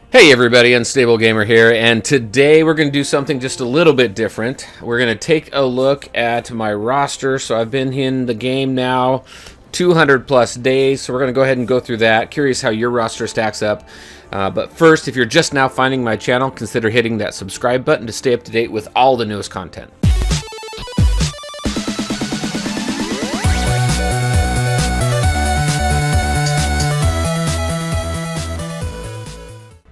Hey everybody, Unstable Gamer here, and today we're going to do something just a little bit different. We're going to take a look at my roster. So I've been in the game now 200 plus days, so we're going to go ahead and go through that. Curious how your roster stacks up. But first, if you're just now finding my channel, consider hitting that subscribe button to stay up to date with all the newest content.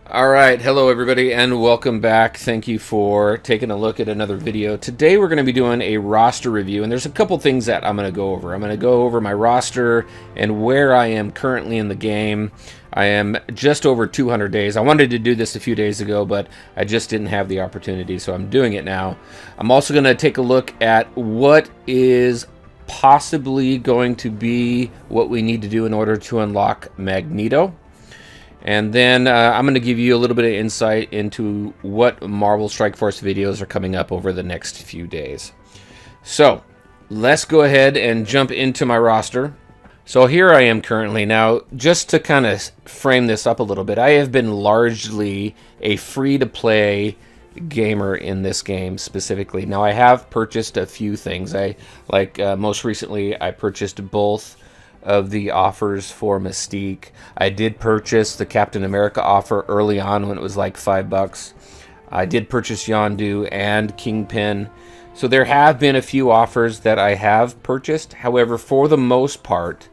Alright, hello everybody and welcome back. Thank you for taking a look at another video. Today we're going to be doing a roster review, and there's a couple things that I'm going to go over. I'm going to go over my roster and where I am currently in the game. I am just over 200 days. I wanted to do this a few days ago, but I just didn't have the opportunity, so I'm doing it now. I'm also going to take a look at what is possibly going to be what we need to do in order to unlock Magneto. And then I'm going to give you a little bit of insight into what Marvel Strike Force videos are coming up over the next few days. So let's go ahead and jump into my roster. So here I am currently. Now, just to kind of frame this up a little bit, I have been largely a free-to-play gamer in this game specifically. Now, I have purchased a few things. Most recently, I purchased both of the offers for Mystique. I did purchase the Captain America offer early on when it was like $5. I did purchase Yondu and Kingpin. So there have been a few offers that I have purchased. However, for the most part,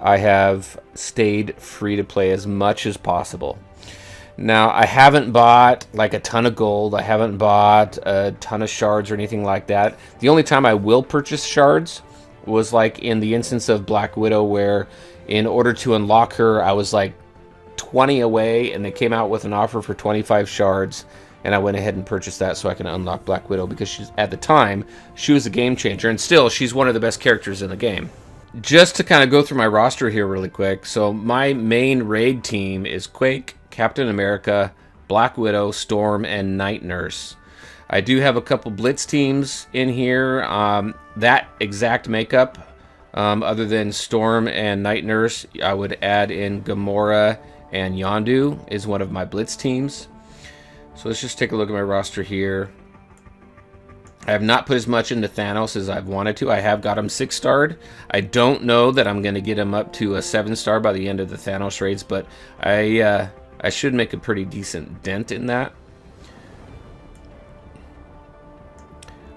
I have stayed free to play as much as possible. Now, I haven't bought like a ton of gold. I haven't bought a ton of shards or anything like that. The only time I will purchase shards was like in the instance of Black Widow, where in order to unlock her, I was like 20 away, and they came out with an offer for 25 shards, and I went ahead and purchased that so I can unlock Black Widow, because she's, at the time, she was a game changer, and still, she's one of the best characters in the game. Just to kind of go through my roster here really quick, so my main raid team is Quake, Captain America, Black Widow, Storm, and Night Nurse. I do have a couple Blitz teams in here. That exact makeup, other than Storm and Night Nurse, I would add in Gamora and Yondu is one of my Blitz teams. So let's just take a look at my roster here. I have not put as much into Thanos as I've wanted to. I have got him 6-starred. I don't know that I'm going to get him up to a 7-star by the end of the Thanos raids, but I should make a pretty decent dent in that.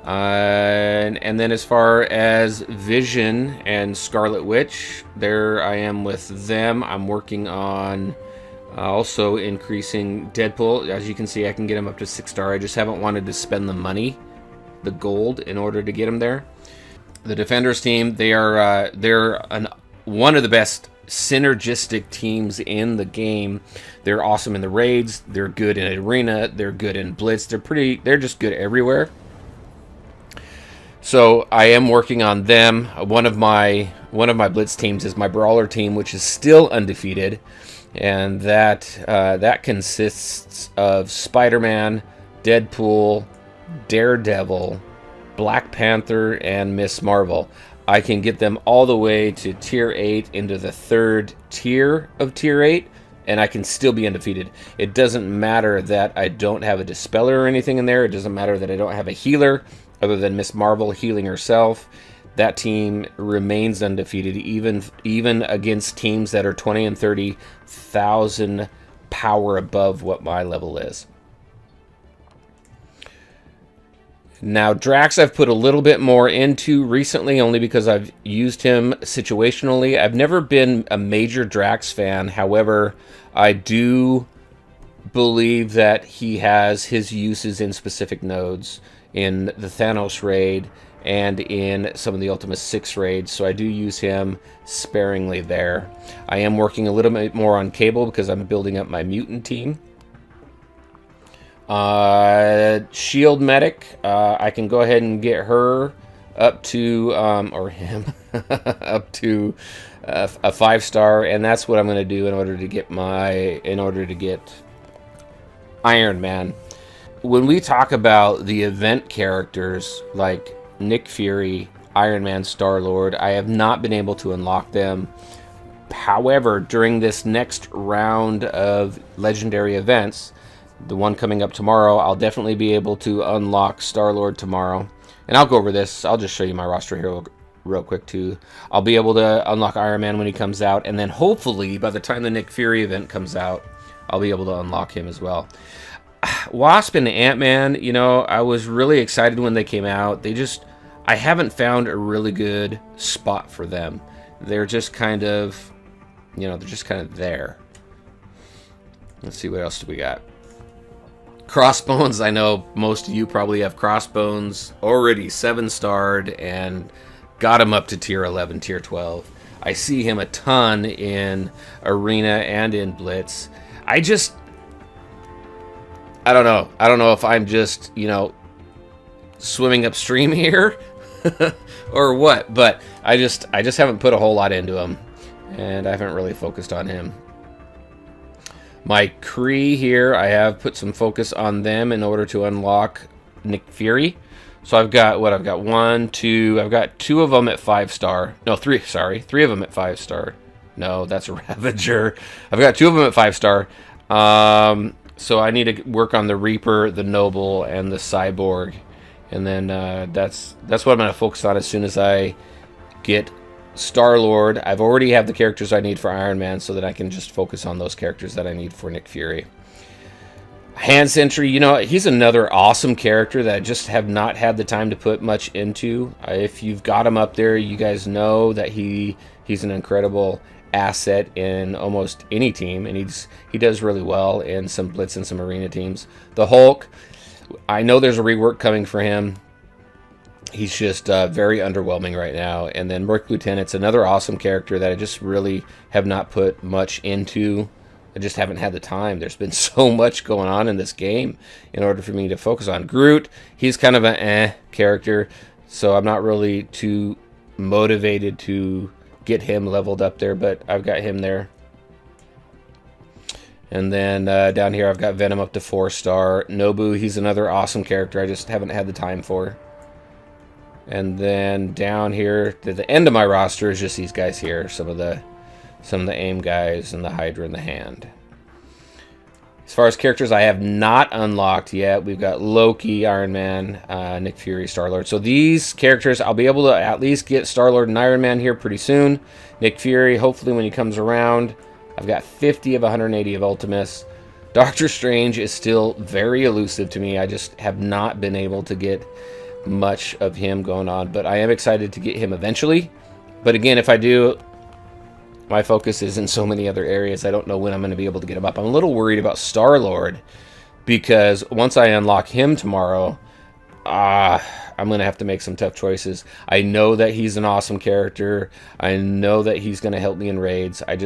And then as far as Vision and Scarlet Witch, there I am with them. I'm working on also increasing Deadpool. As you can see, I can get him up to 6-star. I just haven't wanted to spend the money, the gold, in order to get him there. The Defenders team, they're one of the best synergistic teams in the game. They're awesome in the raids. They're good in arena. They're good in blitz. They're just good everywhere. So I am working on them. One of my blitz teams is my brawler team, which is still undefeated, and that consists of Spider-Man, Deadpool, Daredevil, Black Panther, and Miss Marvel. I can get them all the way to tier 8 into the 3rd tier of tier 8, and I can still be undefeated. It doesn't matter that I don't have a Dispeller or anything in there. It doesn't matter that I don't have a healer other than Miss Marvel healing herself. That team remains undefeated, even against teams that are 20 and 30,000 power above what my level is. Now, Drax I've put a little bit more into recently, only because I've used him situationally. I've never been a major Drax fan. However, I do believe that he has his uses in specific nodes, in the Thanos raid and in some of the Ultima 6 raids, so I do use him sparingly there. I am working a little bit more on Cable because I'm building up my mutant team. Shield Medic, I can go ahead and get her up to, or him, up to a 5-star, and that's what I'm going to do in order to get Iron Man. When we talk about the event characters like Nick Fury, Iron Man, Star-Lord, I have not been able to unlock them However, during this next round of legendary events, the one coming up tomorrow, I'll definitely be able to unlock Star-Lord tomorrow. And I'll go over this. I'll just show you my roster here real quick too. I'll be able to unlock Iron Man when he comes out, and then hopefully by the time the Nick Fury event comes out, I'll be able to unlock him as well. Wasp and Ant-Man, you know, I was really excited when they came out. I haven't found a really good spot for them. They're just kind of, you know, they're just kind of there. Let's see, what else do we got? Crossbones, I know most of you probably have Crossbones already 7-starred and got him up to tier 11, tier 12. I see him a ton in Arena and in Blitz. I don't know. I don't know if I'm just, you know, swimming upstream here or what, but I just haven't put a whole lot into him, and I haven't really focused on him. My Kree here, I have put some focus on them in order to unlock Nick Fury. So I've got what? I've got 1, 2, I've got 2 of them at 5-star. No, 3, sorry. 3 of them at 5-star. No, that's a Ravager. I've got 2 of them at 5-star. So I need to work on the Reaper, the Noble, and the Cyborg. And then that's what I'm going to focus on as soon as I get Star-Lord. I've already have the characters I need for Iron Man, so that I can just focus on those characters that I need for Nick Fury. Hand Sentry, you know, he's another awesome character that I just have not had the time to put much into. If you've got him up there, you guys know that he's an incredible asset in almost any team, and he does really well in some Blitz and some Arena teams. The Hulk, I know there's a rework coming for him. He's just very underwhelming right now. And then Merc Lieutenant's another awesome character that I just really have not put much into. I just haven't had the time. There's been so much going on in this game in order for me to focus on. Groot, he's kind of an character, so I'm not really too motivated to get him leveled up there, but I've got him there. And then down here I've got Venom up to 4-star. Nobu, he's another awesome character I just haven't had the time for. And then down here to the end of my roster is just these guys here, some of the AIM guys and the Hydra in the hand. As far as characters I have not unlocked yet, we've got Loki, Iron Man, Nick Fury, Star-Lord. So these characters, I'll be able to at least get Star-Lord and Iron Man here pretty soon. Nick Fury, hopefully when he comes around. I've got 50 of 180 of Ultimus. Doctor Strange is still very elusive to me. I just have not been able to get much of him going on, but I am excited to get him eventually. But again, if I do, my focus is in so many other areas. I don't know when I'm going to be able to get him up. I'm a little worried about Star-Lord, because once I unlock him tomorrow, I'm going to have to make some tough choices. I know that he's an awesome character. I know that he's going to help me in raids. I'm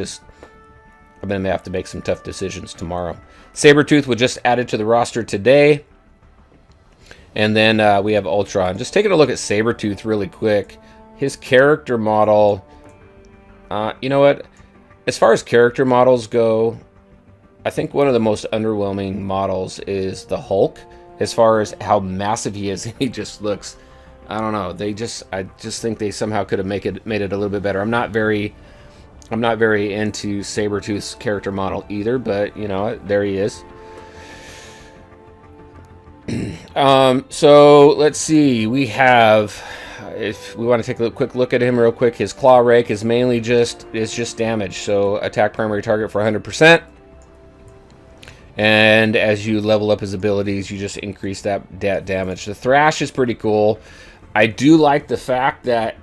going to have to make some tough decisions tomorrow. Sabertooth was just added to the roster today. And then we have Ultron. Just taking a look at Sabertooth really quick. His character model, you know what? As far as character models go, I think one of the most underwhelming models is the Hulk. As far as how massive he is, he just looks, I don't know. I just think they somehow could have made it a little bit better. I'm not very into Sabertooth's character model either, but you know, there he is. So let's see. We have, if we want to take a quick look at him real quick, his claw rake is mainly just damage. So attack primary target for 100%. And as you level up his abilities, you just increase that damage. The thrash is pretty cool. I do like the fact that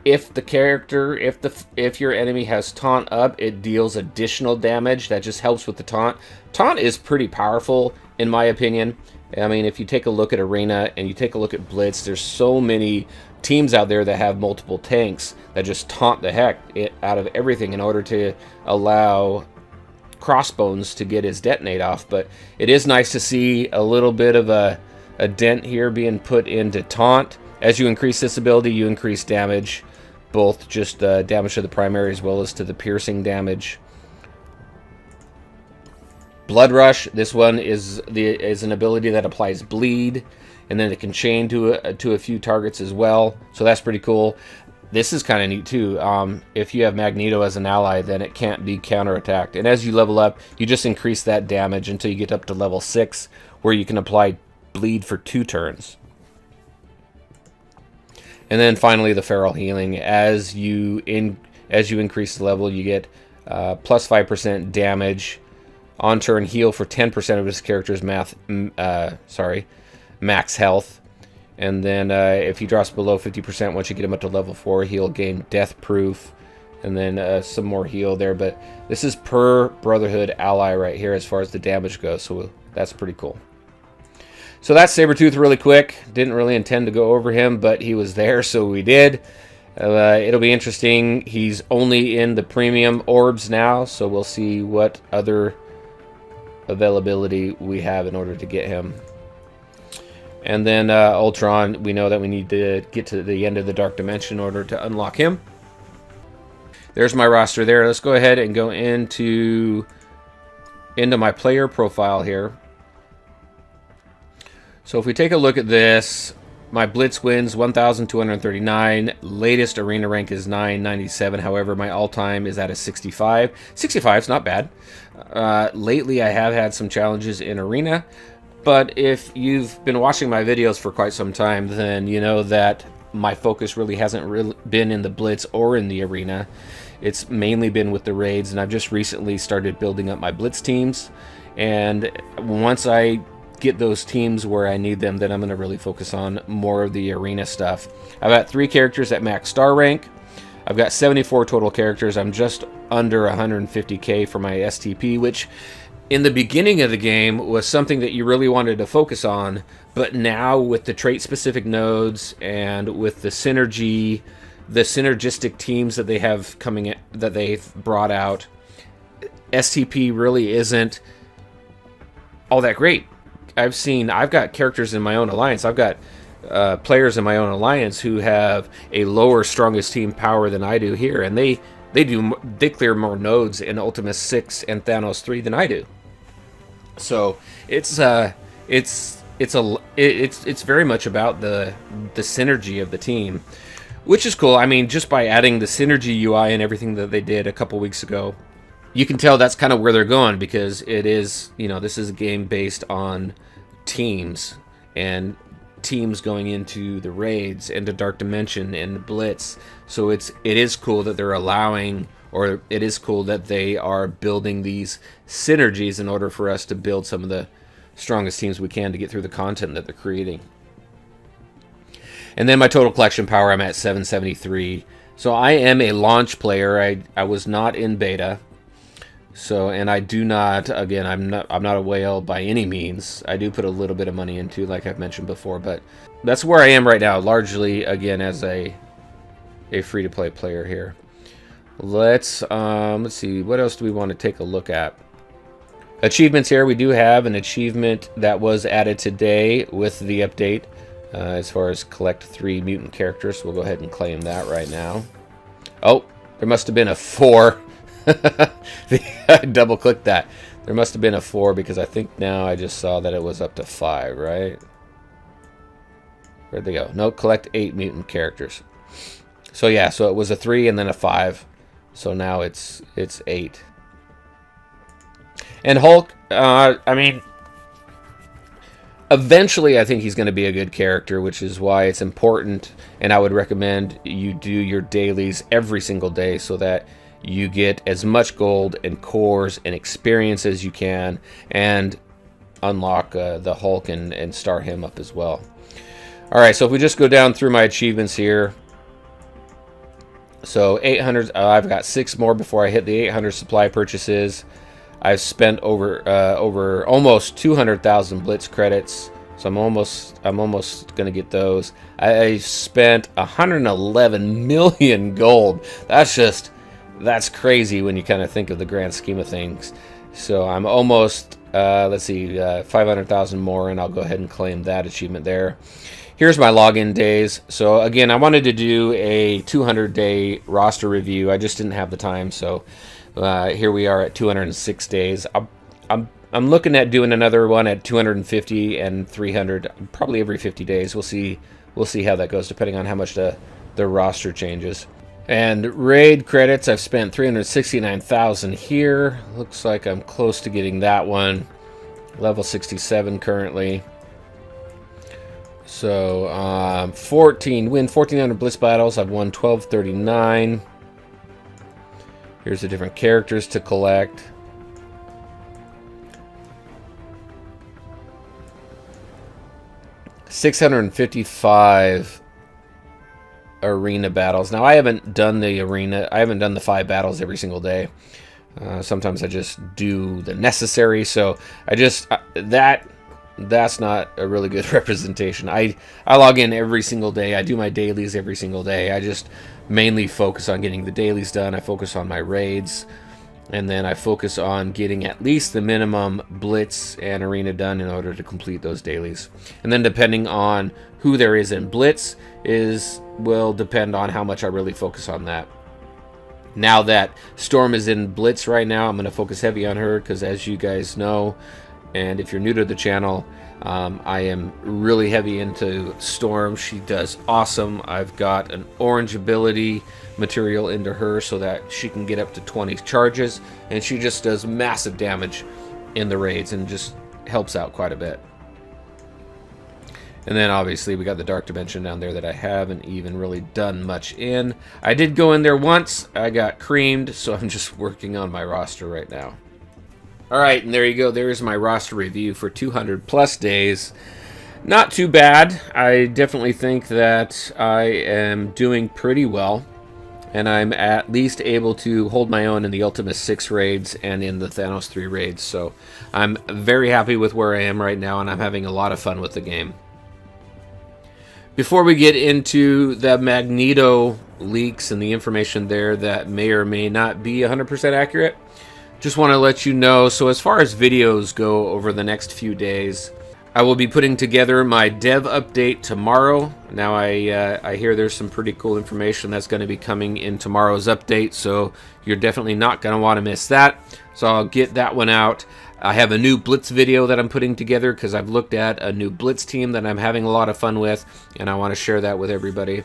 if your enemy has taunt up, it deals additional damage. That just helps with the taunt. Taunt is pretty powerful in my opinion. I mean, if you take a look at Arena and you take a look at Blitz, there's so many teams out there that have multiple tanks that just taunt the heck out of everything in order to allow Crossbones to get his detonate off. But it is nice to see a little bit of a dent here being put into taunt. As you increase this ability, you increase damage, both just damage to the primary as well as to the piercing damage. Blood Rush, this one is an ability that applies bleed, and then it can chain to a few targets as well, so that's pretty cool. this is kind of neat too. If you have Magneto as an ally, then it can't be counterattacked. And as you level up, you just increase that damage until you get up to level 6, where you can apply bleed for 2 turns. And then finally, the feral healing. As you increase the level, you get plus 5% damage on turn. Heal for 10% of his character's max health. And then if he drops below 50%, once you get him up to level 4, he'll gain death proof. And then some more heal there. But this is per Brotherhood ally right here as far as the damage goes. So that's pretty cool. So that's Sabertooth really quick. Didn't really intend to go over him, but he was there, so we did. It'll be interesting. He's only in the premium orbs now, so we'll see what other availability we have in order to get him. And then Ultron, we know that we need to get to the end of the Dark Dimension in order to unlock him. There's my roster there. Let's go ahead and go into my player profile here. So if we take a look at this, my Blitz wins 1,239. Latest arena rank is 997. However, my all-time is at a 65. 65 is not bad. Lately, I have had some challenges in arena. But if you've been watching my videos for quite some time, then you know that my focus really hasn't been in the Blitz or in the arena. It's mainly been with the raids, and I've just recently started building up my Blitz teams. And once I get those teams where I need them, then I'm going to really focus on more of the arena stuff. I've got 3 characters at max star rank. I've got 74 total characters. I'm just under 150k for my STP, which in the beginning of the game was something that you really wanted to focus on, but now with the trait-specific nodes and with the synergistic teams that they have coming in, that they've brought out, STP really isn't all that great. I've got characters in my own alliance. I've got players in my own alliance who have a lower strongest team power than I do here, and they clear more nodes in Ultimus 6 and Thanos 3 than I do. So it's very much about the synergy of the team, which is cool. I mean, just by adding the synergy UI and everything that they did a couple weeks ago, you can tell that's kind of where they're going, because it is, this is a game based on teams, and teams going into the raids and the Dark Dimension and the Blitz. So it is cool that they're allowing, or it is cool that they are building these synergies in order for us to build some of the strongest teams we can to get through the content that they're creating. And then my total collection power, I'm at 773. So I am a launch player. I was not in beta. So, and I do not, again, I'm not a whale by any means. I do put a little bit of money into, like I've mentioned before, but that's where I am right now, largely, again, as a free-to-play player here. Let's see, what else do we want to take a look at? Achievements here. We do have an achievement that was added today with the update, as far as collect 3 mutant characters. We'll go ahead and claim that right now. Oh, there must have been a 4. I double-clicked that. There must have been a 4, because I think now I just saw that it was up to 5, right? Where'd they go? No, collect 8 mutant characters. So yeah, so it was a 3 and then a 5. So now it's 8. And Hulk, I mean, eventually I think he's going to be a good character, which is why it's important, and I would recommend you do your dailies every single day so that you get as much gold and cores and experience as you can, and unlock the Hulk and start him up as well. Alright, so if we just go down through my achievements here. So 800, I've got 6 more before I hit the 800 supply purchases. I've spent over almost 200,000 Blitz credits, so I'm almost gonna get those. I spent 111 million gold. That's crazy when you kind of think of the grand scheme of things. So I'm almost, let's see, 500,000 more, and I'll go ahead and claim that achievement there. Here's my login days. So again, I wanted to do a 200-day roster review. I just didn't have the time, so here we are at 206 days. I'm looking at doing another one at 250 and 300, probably every 50 days. We'll see how that goes, depending on how much the the roster changes. And raid credits, I've spent 369,000 here. Looks like I'm close to getting that one. Level 67 currently. So 1,400 Blitz battles. I've won 1239. Here's the different characters to collect. $655 arena battles. Now I haven't done the arena. I haven't done the 5 battles every single day. Sometimes I just do the necessary. So I just that's not a really good representation. I log in every single day. I do my dailies every single day. I just mainly focus on getting the dailies done. I focus on my raids, and then I focus on getting at least the minimum blitz and arena done in order to complete those dailies. And then depending on who there is in blitz will depend on how much I really focus on that. Now that Storm is in blitz right now, I'm going to focus heavy on her because, as you guys know, and if you're new to the channel, I am really heavy into Storm. She does awesome. I've got an orange ability material into her so that she can get up to 20 charges, and she just does massive damage in the raids and just helps out quite a bit. And then obviously we got the Dark Dimension down there that I haven't even really done much in. I did go in there once. I got creamed, so I'm just working on my roster right now. Alright, and there you go. There's my roster review for 200 plus days. Not too bad. I definitely think that I am doing pretty well. And I'm at least able to hold my own in the Ultimus 6 raids and in the Thanos 3 raids. So I'm very happy with where I am right now, and I'm having a lot of fun with the game. Before we get into the Magneto leaks and the information there that may or may not be 100% accurate, just want to let you know, so as far as videos go over the next few days, I will be putting together my dev update tomorrow. Now I hear there's some pretty cool information that's going to be coming in tomorrow's update, so you're definitely not going to want to miss that. So I'll get that one out. I have a new Blitz video that I'm putting together because I've looked at a new Blitz team that I'm having a lot of fun with, and I want to share that with everybody.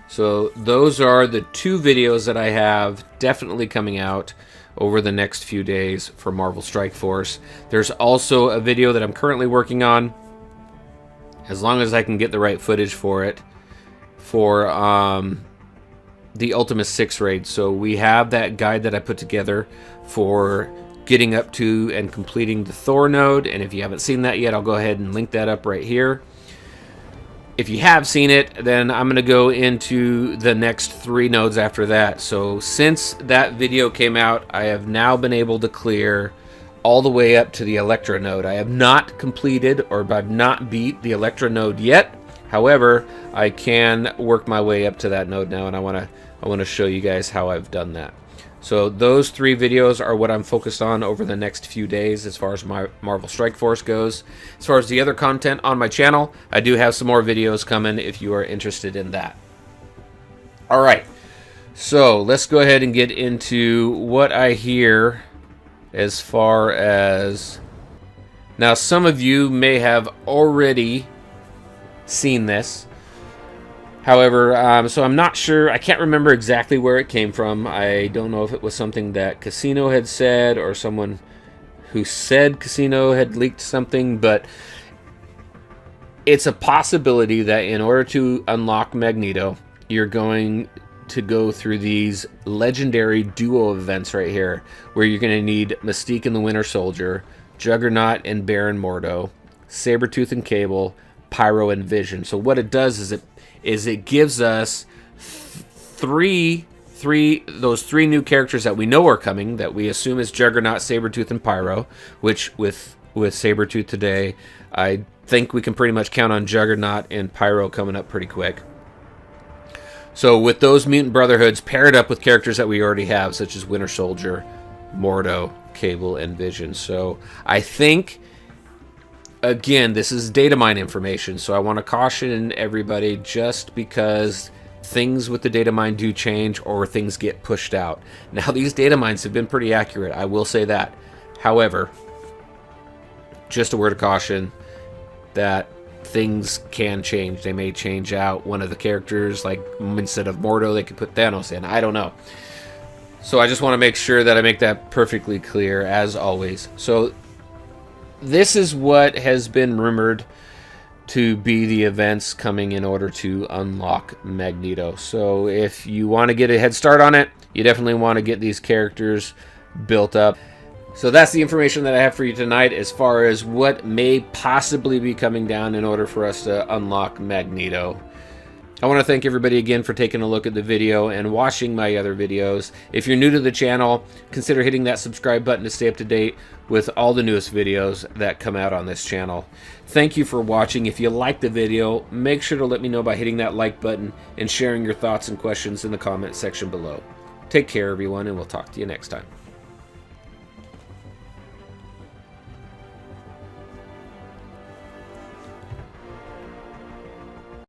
So those are the 2 videos that I have definitely coming out over the next few days for Marvel Strike Force. There's also a video that I'm currently working on, as long as I can get the right footage for it, for the Ultimus 6 raid. So we have that guide that I put together for getting up to and completing the Thor node, and if you haven't seen that yet, I'll go ahead and link that up right here. If you have seen it, then I'm going to go into the next 3 nodes after that. So since that video came out, I have now been able to clear all the way up to the Elektra node. I have not completed, or I've not beat the Elektra node yet. However, I can work my way up to that node now, and I want to show you guys how I've done that. So those 3 videos are what I'm focused on over the next few days as far as my Marvel Strike Force goes. As far as the other content on my channel, I do have some more videos coming if you are interested in that. Alright, so let's go ahead and get into what I hear as far as... Now, some of you may have already seen this. However, so I'm not sure. I can't remember exactly where it came from. I don't know if it was something that Casino had said or someone who said Casino had leaked something, but it's a possibility that in order to unlock Magneto, you're going to go through these legendary duo events right here, where you're going to need Mystique and the Winter Soldier, Juggernaut and Baron Mordo, Sabertooth and Cable, Pyro and Vision. So what it does is it gives us those three new characters that we know are coming, that we assume is Juggernaut, Sabertooth, and Pyro, which with Sabertooth today, I think we can pretty much count on Juggernaut and Pyro coming up pretty quick. So with those Mutant Brotherhoods paired up with characters that we already have, such as Winter Soldier, Mordo, Cable, and Vision. So I think, again, this is data mine information, so I want to caution everybody, just because things with the data mine do change or things get pushed out. Now, these data mines have been pretty accurate, I will say that. However, just a word of caution that things can change. They may change out one of the characters, like instead of Mordo, they could put Thanos in. I don't know. So I just want to make sure that I make that perfectly clear, as always. So this is what has been rumored to be the events coming in order to unlock Magneto. So if you want to get a head start on it, you definitely want to get these characters built up. So that's the information that I have for you tonight as far as what may possibly be coming down in order for us to unlock Magneto. I want to thank everybody again for taking a look at the video and watching my other videos. If you're new to the channel, consider hitting that subscribe button to stay up to date with all the newest videos that come out on this channel. Thank you for watching. If you liked the video, make sure to let me know by hitting that like button and sharing your thoughts and questions in the comment section below. Take care, everyone, and we'll talk to you next time.